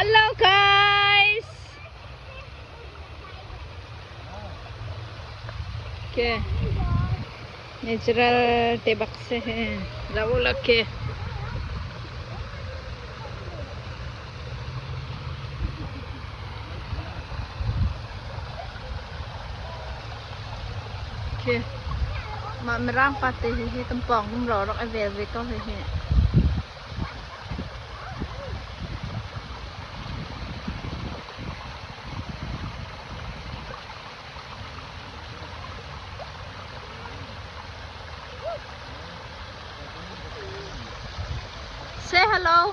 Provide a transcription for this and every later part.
Hello guys. Okay. Natural tebak se hai. Rao lake. Okay. Mà merang pati hi tempong kum ro ro ai ve ve ko hi. Say hello.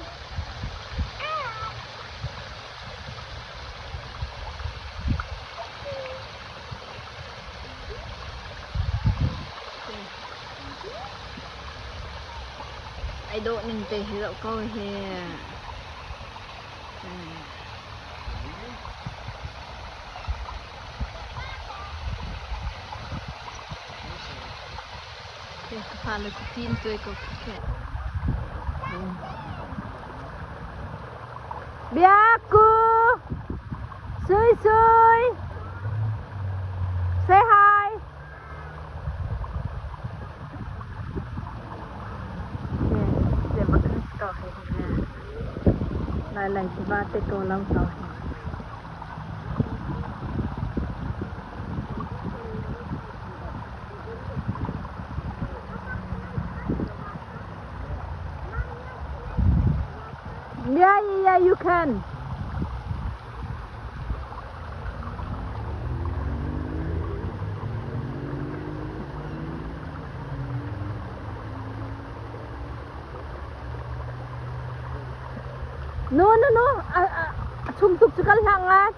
I don't need to hear go here. Okay, kapala ko tin to ko ke. Biaku. Sui sui. Say hi. Để mà cứ tỏ hết nè. Lại lại thì ba tê tô lắm tỏ hết. Yeah, you can. No. Chung tuk chukal hangat.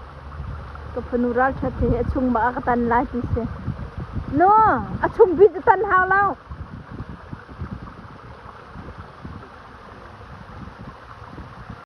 Kapanural chate chung maa katan lagi se. No, achung bit tan hao lao.